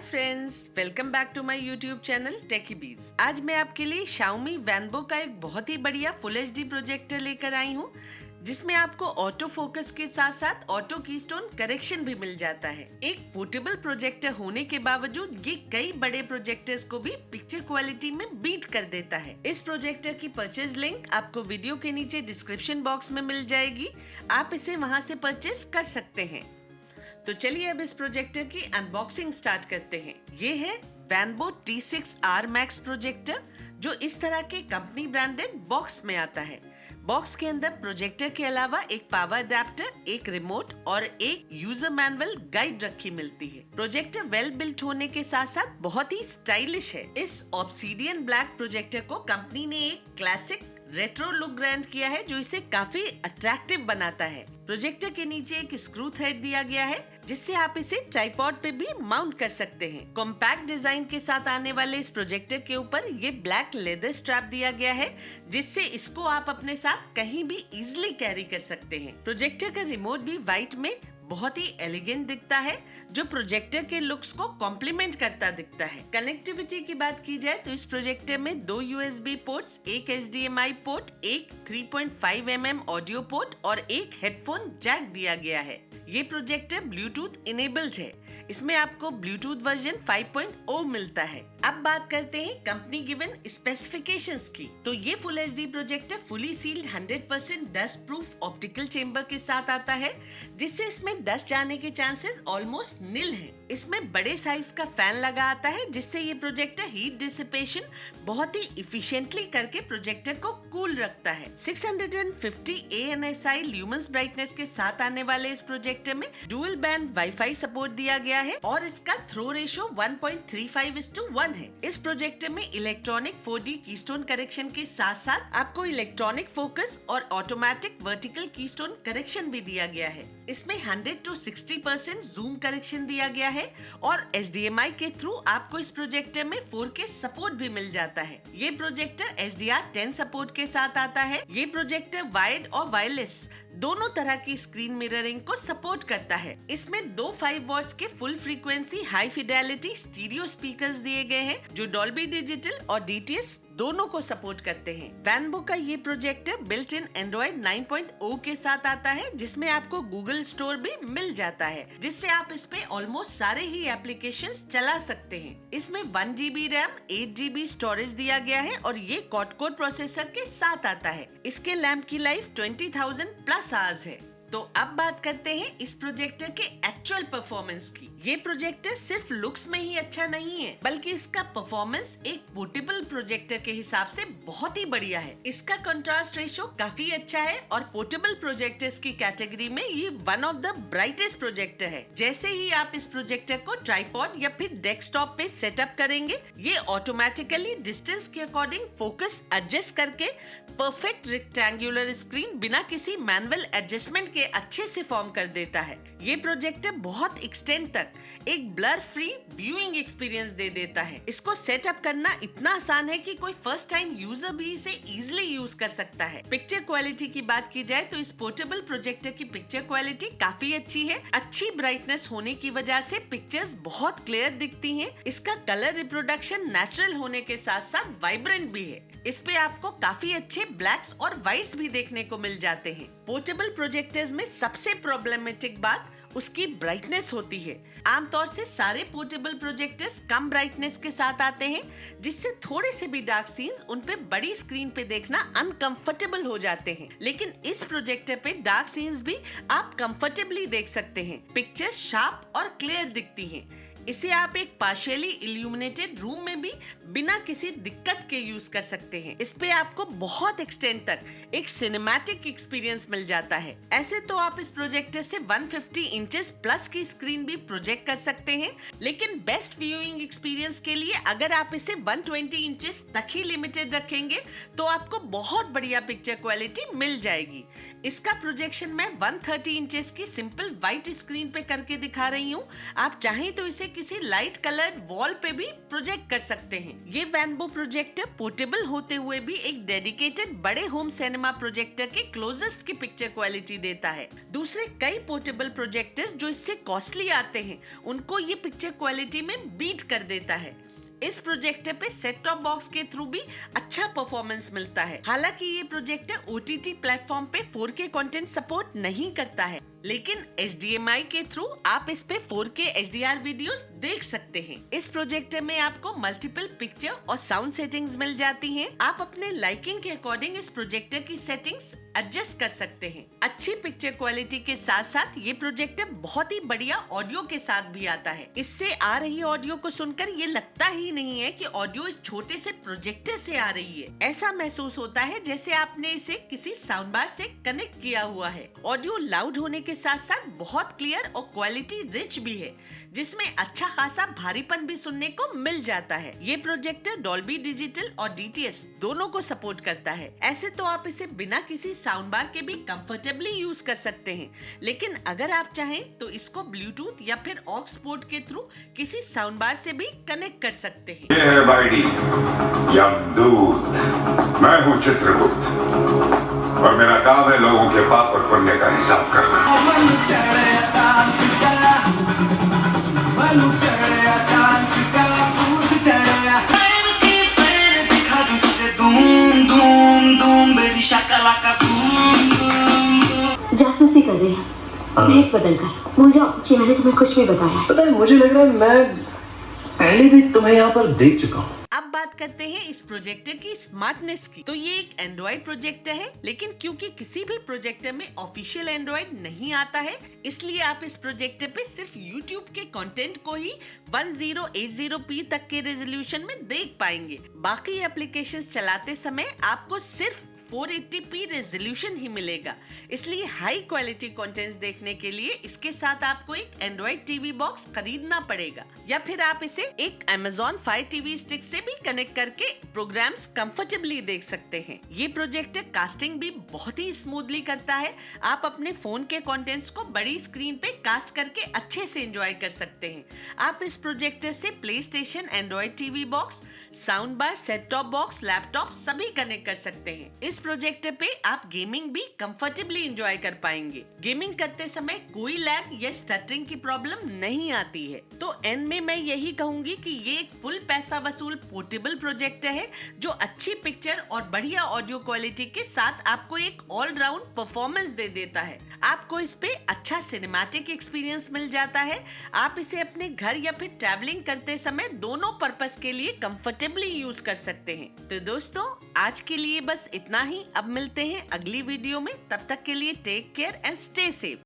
Friends, welcome back to my YouTube channel टेकीबीज। आज मैं आपके लिए Xiaomi Vanbo का एक बहुत ही बढ़िया फुल एचडी प्रोजेक्टर लेकर आई हूँ, जिसमें आपको ऑटो फोकस के साथ साथ ऑटो कीस्टोन करेक्शन भी मिल जाता है। एक पोर्टेबल प्रोजेक्टर होने के बावजूद ये कई बड़े प्रोजेक्टर्स को भी पिक्चर क्वालिटी में बीट कर देता है। इस प्रोजेक्टर की परचेज लिंक आपको वीडियो के नीचे डिस्क्रिप्शन बॉक्स में मिल जाएगी, आप इसे वहां से परचेज कर सकते हैं। तो चलिए अब इस प्रोजेक्टर की अनबॉक्सिंग स्टार्ट करते हैं। ये है Vanbo T6R Max प्रोजेक्टर, जो इस तरह के कंपनी ब्रांडेड बॉक्स में आता है। बॉक्स के अंदर प्रोजेक्टर के अलावा एक पावर अडेप्टर, एक रिमोट और एक यूजर मैनुअल गाइड रखी मिलती है। प्रोजेक्टर वेल बिल्ट होने के साथ साथ बहुत ही स्टाइलिश है। इस ऑब्सीडियन ब्लैक प्रोजेक्टर को कंपनी ने एक क्लासिक रेट्रो लुक ग्रांट किया है, जो इसे काफी अट्रैक्टिव बनाता है। प्रोजेक्टर के नीचे एक स्क्रू थ्रेड दिया गया है, जिससे आप इसे ट्राइपॉड पे भी माउंट कर सकते हैं। कॉम्पैक्ट डिजाइन के साथ आने वाले इस प्रोजेक्टर के ऊपर ये ब्लैक लेदर स्ट्रैप दिया गया है, जिससे इसको आप अपने साथ कहीं भी इजीली कैरी कर सकते हैं। प्रोजेक्टर का रिमोट भी व्हाइट में बहुत ही एलिगेंट दिखता है, जो प्रोजेक्टर के लुक्स को कॉम्प्लीमेंट करता दिखता है। कनेक्टिविटी की बात की जाए तो इस प्रोजेक्टर में 2 USB पोर्ट्स, एक HDMI पोर्ट, एक 3.5 mm ऑडियो पोर्ट और एक हेडफोन जैक दिया गया है। ये प्रोजेक्टर ब्लूटूथ इनेबल्ड है। इसमें आपको ब्लूटूथ वर्जन 5.0 मिलता है। अब बात करते हैं कंपनी गिवन स्पेसिफिकेशंस की। तो ये full HD projector fully sealed 100% dust proof optical chamber के साथ आता है, जिससे इसमें डस्ट जाने के चांसेस ऑलमोस्ट निल है। इसमें बड़े साइज का फैन लगा आता है, जिससे ये प्रोजेक्टर हीट डिसिपेशन बहुत ही इफिशिएंटली करके प्रोजेक्टर को कूल रखता है। 650 ANSI ल्यूमेंस ब्राइटनेस के साथ आने वाले इस प्रोजेक्टर में डुअल बैंड वाईफाई सपोर्ट दिया गया है और इसका थ्रो रेशियो 1.35:1 है। इस प्रोजेक्टर में इलेक्ट्रॉनिक 4D कीस्टोन करेक्शन के साथ साथ आपको इलेक्ट्रॉनिक फोकस और ऑटोमेटिक वर्टिकल कीस्टोन करेक्शन भी दिया गया है। इसमें 100 to 60% जूम करेक्शन दिया गया है और HDMI के थ्रू आपको इस प्रोजेक्टर में 4K सपोर्ट भी मिल जाता है। ये प्रोजेक्टर HDR10 सपोर्ट के साथ आता है। ये प्रोजेक्टर वायर्ड और वायरलेस दोनों तरह की स्क्रीन मिररिंग को सपोर्ट करता है। इसमें दो 5 वॉट्स के full frequency high Fidelity stereo speakers दिए गए हैं, जो डॉल्बी डिजिटल और DTS दोनों को सपोर्ट करते हैं। Vanbo का ये प्रोजेक्टर बिल्ट इन Android 9.0 के साथ आता है, जिसमें आपको Google स्टोर भी मिल जाता है, जिससे आप इस पे ऑलमोस्ट सारे ही एप्लीकेशंस चला सकते हैं। इसमें 1 GB रैम, 8 GB स्टोरेज दिया गया है और ये क्वाड-कोर प्रोसेसर के साथ आता है। इसके लैंप की लाइफ 20,000 प्लस आवर्स है। तो अब बात करते हैं इस प्रोजेक्टर के एक्चुअल परफॉर्मेंस की। ये प्रोजेक्टर सिर्फ लुक्स में ही अच्छा नहीं है, बल्कि इसका परफॉर्मेंस एक पोर्टेबल प्रोजेक्टर के हिसाब से बहुत ही बढ़िया है। इसका कंट्रास्ट रेशियो काफी अच्छा है और पोर्टेबल प्रोजेक्टर्स की कैटेगरी में ये one of the brightest projector है। जैसे ही आप इस प्रोजेक्टर को ट्राइपॉड या फिर डेस्कटॉप पे सेटअप करेंगे, ये ऑटोमेटिकली डिस्टेंस के अकॉर्डिंग फोकस एडजस्ट करके परफेक्ट रेक्टेंगुलर स्क्रीन बिना किसी मैनुअल एडजस्टमेंट के अच्छे से फॉर्म कर देता है। ये प्रोजेक्टर बहुत एक्सटेंड तक एक ब्लर फ्री व्यूइंग एक्सपीरियंस दे देता है। इसको सेटअप करना इतना आसान है कि कोई फर्स्ट टाइम यूजर भी इसे इजीली यूज कर सकता है। पिक्चर क्वालिटी की बात की जाए तो इस पोर्टेबल प्रोजेक्टर की पिक्चर क्वालिटी काफी अच्छी है। अच्छी ब्राइटनेस होने की वजह से पिक्चर्स बहुत क्लियर दिखती हैं। इसका कलर रिप्रोडक्शन नेचुरल होने के साथ साथ वाइब्रेंट भी है। इस पे आपको काफी अच्छे ब्लैक्स और व्हाइट्स भी देखने को मिल जाते हैं। पोर्टेबल प्रोजेक्टर्स में सबसे प्रॉब्लमेटिक बात उसकी ब्राइटनेस होती है। आमतौर से सारे पोर्टेबल प्रोजेक्टर्स कम ब्राइटनेस के साथ आते हैं, जिससे थोड़े से भी डार्क सीन्स उन पे बड़ी स्क्रीन पे देखना अनकंफर्टेबल हो जाते हैं। लेकिन इस प्रोजेक्टर पे डार्क सीन्स भी आप कंफर्टेबली देख सकते हैं। पिक्चर्स शार्प और क्लियर दिखती हैं। इसे आप एक पार्शियली इल्यूमिनेटेड रूम में भी बिना किसी दिक्कत के यूज कर सकते हैं। इस पे आपको बहुत एक्सटेंड तक एक सिनेमैटिक एक्सपीरियंस मिल जाता है। ऐसे तो आप इस प्रोजेक्टर से 150 इंचेस प्लस की स्क्रीन भी प्रोजेक्ट कर सकते हैं, लेकिन बेस्ट व्यूइंग एक्सपीरियंस के लिए अगर आप इसे 120 इंचेस तक ही लिमिटेड रखेंगे, तो आपको बहुत बढ़िया पिक्चर क्वालिटी मिल जाएगी। इसका प्रोजेक्शन मैं 130 इंचेस की सिंपल व्हाइट स्क्रीन पे करके दिखा रही हूँ। आप चाहें तो इसे किसी लाइट कलर्ड वॉल पे भी प्रोजेक्ट कर सकते हैं। ये वैनबो प्रोजेक्टर पोर्टेबल होते हुए भी एक डेडिकेटेड बड़े होम सिनेमा प्रोजेक्टर के क्लोजेस्ट की पिक्चर क्वालिटी देता है। दूसरे कई पोर्टेबल प्रोजेक्टर्स जो इससे कॉस्टली आते हैं उनको ये पिक्चर क्वालिटी में बीट कर देता है। इस प्रोजेक्टर पे सेट टॉप बॉक्स के थ्रू भी अच्छा परफॉर्मेंस मिलता है। हालांकि ये प्रोजेक्टर OTT प्लेटफॉर्म पे 4K कंटेंट सपोर्ट नहीं करता है, लेकिन HDMI के थ्रू आप इस पे 4K HDR वीडियोस देख सकते हैं। इस प्रोजेक्टर में आपको मल्टीपल पिक्चर और साउंड सेटिंग्स मिल जाती हैं। आप अपने लाइकिंग के अकॉर्डिंग इस प्रोजेक्टर की सेटिंग्स एडजस्ट कर सकते हैं। अच्छी पिक्चर क्वालिटी के साथ साथ ये प्रोजेक्टर बहुत ही बढ़िया ऑडियो के साथ भी आता है। इससे आ रही ऑडियो को सुनकर ये लगता ही नहीं है कि ऑडियो इस छोटे से प्रोजेक्टर से आ रही है। ऐसा महसूस होता है जैसे आपने इसे किसी साउंड बार से कनेक्ट किया हुआ है। ऑडियो लाउड होने के साथ साथ बहुत क्लियर और क्वालिटी रिच भी है, जिसमें अच्छा खासा भारीपन भी सुनने को मिल जाता है। ये प्रोजेक्टर डॉल्बी डिजिटल और DTS दोनों को सपोर्ट करता है। ऐसे तो आप इसे बिना किसी साउंड बार के भी कंफर्टेबली यूज कर सकते हैं, लेकिन अगर आप चाहें तो इसको ब्लूटूथ या फिर ऑक्स पोर्ट के थ्रू किसी साउंड बार से भी कनेक्ट कर सकते हैं। ये है बाइडी यमदूत। मैं हूँ चित्रगुप्त और मेरा काम है लोगों के पाप और पुण्य का हिसाब करना। जासूसी कर रहे हैं भेस बदल कर। भूल जाओ कि मैंने तुम्हें कुछ भी बताया। पता है, मुझे लग रहा है मैं पहले भी तुम्हें यहाँ पर देख चुका हूँ। अब बात करते हैं इस प्रोजेक्टर की स्मार्टनेस की। तो ये एक एंड्रॉइड प्रोजेक्टर है, लेकिन क्योंकि किसी भी प्रोजेक्टर में ऑफिशियल एंड्रॉइड नहीं आता है, इसलिए आप इस प्रोजेक्टर पे सिर्फ YouTube के कंटेंट को ही 1080p तक के रेजोल्यूशन में देख पाएंगे। बाकी एप्लीकेशंस चलाते समय आपको सिर्फ 480p रेजोल्यूशन ही मिलेगा। इसलिए हाई क्वालिटी कंटेंट्स देखने के लिए इसके साथ आपको एक एंड्रॉइड टीवी बॉक्स खरीदना पड़ेगा, या फिर आप इसे एक Amazon Fire TV स्टिक से भी कनेक्ट करके प्रोग्राम्स कंफर्टेबली देख सकते हैं। ये प्रोजेक्टर कास्टिंग भी बहुत ही स्मूथली करता है। आप अपने फोन के कंटेंट्स को बड़ी स्क्रीन पे कास्ट करके अच्छे से एंजॉय कर सकते हैं। आप इस प्रोजेक्टर से PlayStation, Android TV box, sound bar, set top box, laptop सभी कनेक्ट कर सकते हैं। इस प्रोजेक्टर पे आप गेमिंग भी कंफर्टेबली एंजॉय कर पाएंगे। गेमिंग करते समय कोई लैग या स्टटरिंग की प्रॉब्लम नहीं आती है। तो एंड में मैं यही कहूंगी कि ये एक फुल पैसा वसूल पोर्टेबल प्रोजेक्टर है, जो अच्छी पिक्चर और बढ़िया ऑडियो क्वालिटी के साथ आपको एक ऑलराउंड परफॉर्मेंस दे देता है। आपको इस पे अच्छा सिनेमैटिक एक्सपीरियंस मिल जाता है। आप इसे अपने घर या फिर ट्रैवलिंग करते समय दोनों पर्पस के लिए कंफर्टेबली यूज कर सकते हैं। तो दोस्तों, आज के लिए बस इतना ही। अब मिलते हैं अगली वीडियो में। तब तक के लिए take care and stay safe.